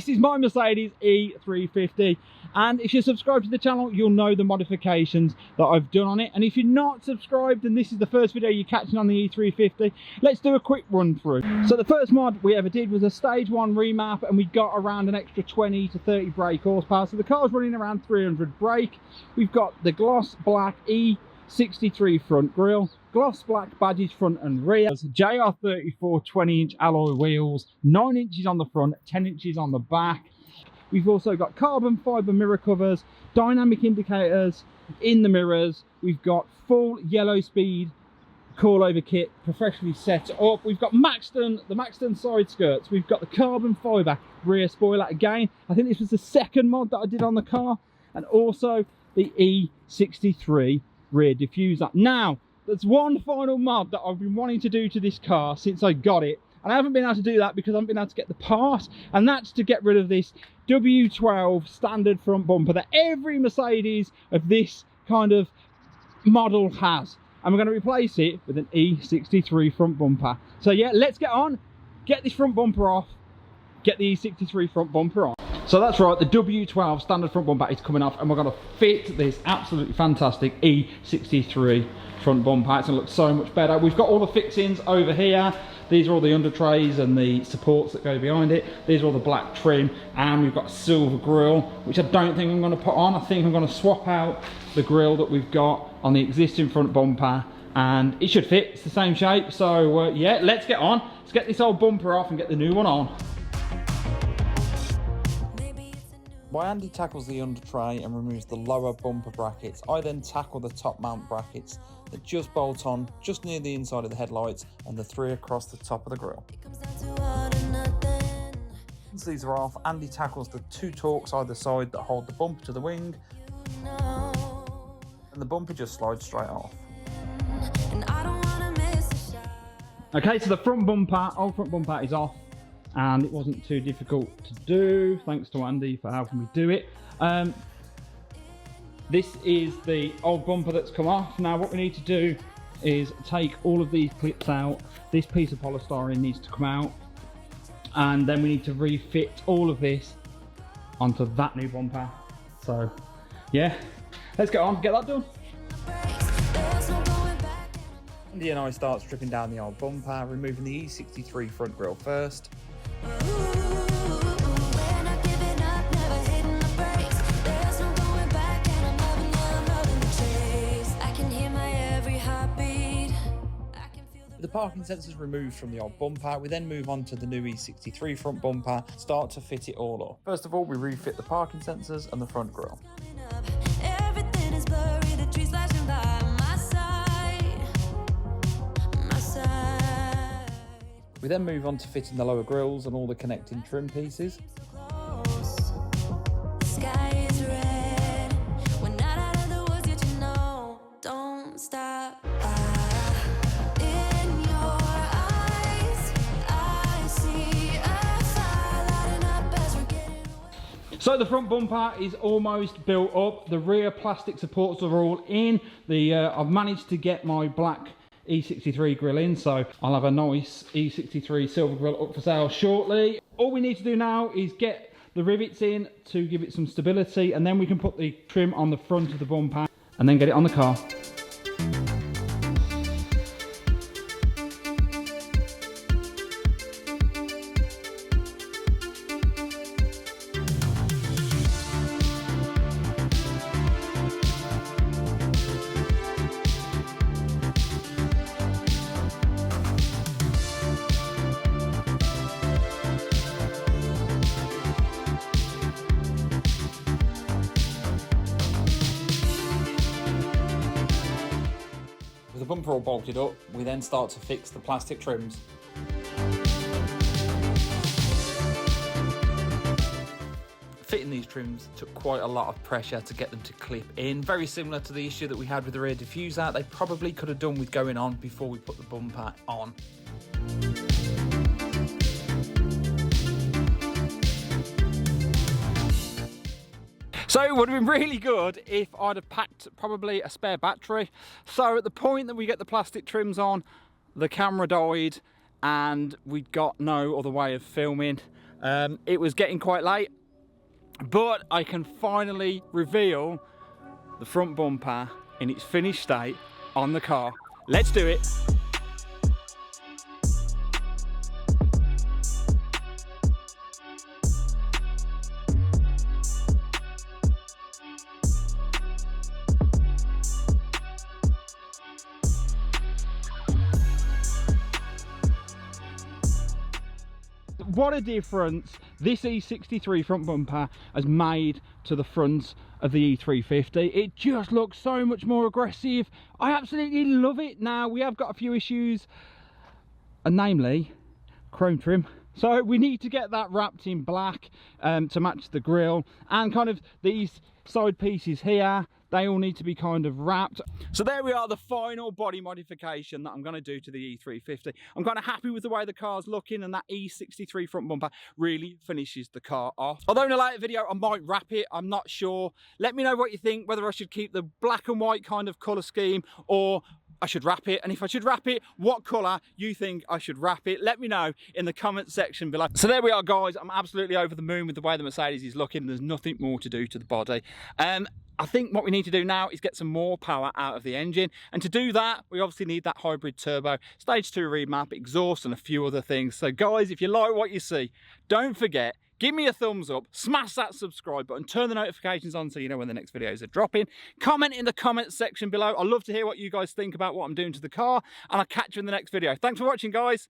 This is my Mercedes E350, and if you're subscribed to the channel, you'll know the modifications that I've done on it. And if you're not subscribed and this is the first video you're catching on the E350, let's do a quick run through. So the first mod we ever did was a stage 1 remap, and we got around an extra 20 to 30 brake horsepower. So the car's running around 300 brake. We've got the gloss black E63 front grille, gloss black badges front and rear, JR34 20-inch alloy wheels, 9 inches on the front, 10 inches on the back. We've also got carbon fibre mirror covers, dynamic indicators in the mirrors. We've got full yellow speed coilover kit professionally set up. We've got the Maxton side skirts. We've got the carbon fibre rear spoiler again. I think this was the second mod that I did on the car, and also the E63 rear diffuser. Now, there's one final mod that I've been wanting to do to this car since I got it, and I haven't been able to do that because I haven't been able to get the part, and that's to get rid of this W12 standard front bumper that every Mercedes of this kind of model has, and we're going to replace it with an E63 front bumper. So yeah, let's get on, get this front bumper off, get the E63 front bumper on. So that's right, the W12 standard front bumper is coming off, and we're going to fit this absolutely fantastic E63 front bumper. It's going to look so much better. We've got all the fixings over here. These are all the under trays and the supports that go behind it. These are all the black trim, and we've got a silver grille, which I don't think I'm going to put on. I think I'm going to swap out the grille that we've got on the existing front bumper, and it should fit. It's the same shape. So yeah, let's get on. Let's get this old bumper off and get the new one on. While Andy tackles the under tray and removes the lower bumper brackets, I then tackle the top mount brackets that just bolt on just near the inside of the headlights and the 3 across the top of the grille. Once these are off, Andy tackles the 2 torques either side that hold the bumper to the wing, and the bumper just slides straight off. Okay, so the front bumper, old front bumper is off, and it wasn't too difficult to do, thanks to Andy for helping me do it. This is the old bumper that's come off. Now what we need to do is take all of these clips out. This piece of polystyrene needs to come out, and then we need to refit all of this onto that new bumper. So yeah, let's get on, get that done. Andy and I start stripping down the old bumper, removing the E63 front grille first. With the parking sensors removed from the old bumper, we then move on to the new E63 front bumper, start to fit it all up. First of all, we refit the parking sensors and the front grille. We then move on to fitting the lower grills and all the connecting trim pieces. So the front bumper is almost built up. The rear plastic supports are all in. I've managed to get my black E63 grill in, so I'll have a nice E63 silver grill up for sale shortly. All we need to do now is get the rivets in to give it some stability, and then we can put the trim on the front of the bumper and then get it on the car. With the bumper all bolted up, we then start to fix the plastic trims. Fitting these trims took quite a lot of pressure to get them to clip in. Very similar to the issue that we had with the rear diffuser. They probably could have done with going on before we put the bumper on. So it would have been really good if I'd have packed probably a spare battery. So at the point that we get the plastic trims on, the camera died and we'd got no other way of filming. It was getting quite late, but I can finally reveal the front bumper in its finished state on the car. Let's do it. What a difference this E63 front bumper has made to the front of the E350. It just looks so much more aggressive. I absolutely love it. Now, we have got a few issues, and namely chrome trim. So we need to get that wrapped in black to match the grille, and kind of these side pieces here, they all need to be kind of wrapped. So there we are, the final body modification that I'm going to do to the E350. I'm kind of happy with the way the car's looking, and that E63 front bumper really finishes the car off. Although in a later video I might wrap it, I'm not sure. Let me know what you think, whether I should keep the black and white kind of colour scheme or I should wrap it, and if I should wrap it, what colour you think I should wrap it. Let me know in the comment section below. So there we are, guys. I'm absolutely over the moon with the way the Mercedes is looking. There's nothing more to do to the body. I think what we need to do now is get some more power out of the engine, and to do that we obviously need that hybrid turbo, stage 2 remap, exhaust and a few other things. So guys, if you like what you see, don't forget, give me a thumbs up, smash that subscribe button, turn the notifications on so you know when the next videos are dropping. Comment in the comment section below. I'd love to hear what you guys think about what I'm doing to the car, and I'll catch you in the next video. Thanks for watching, guys.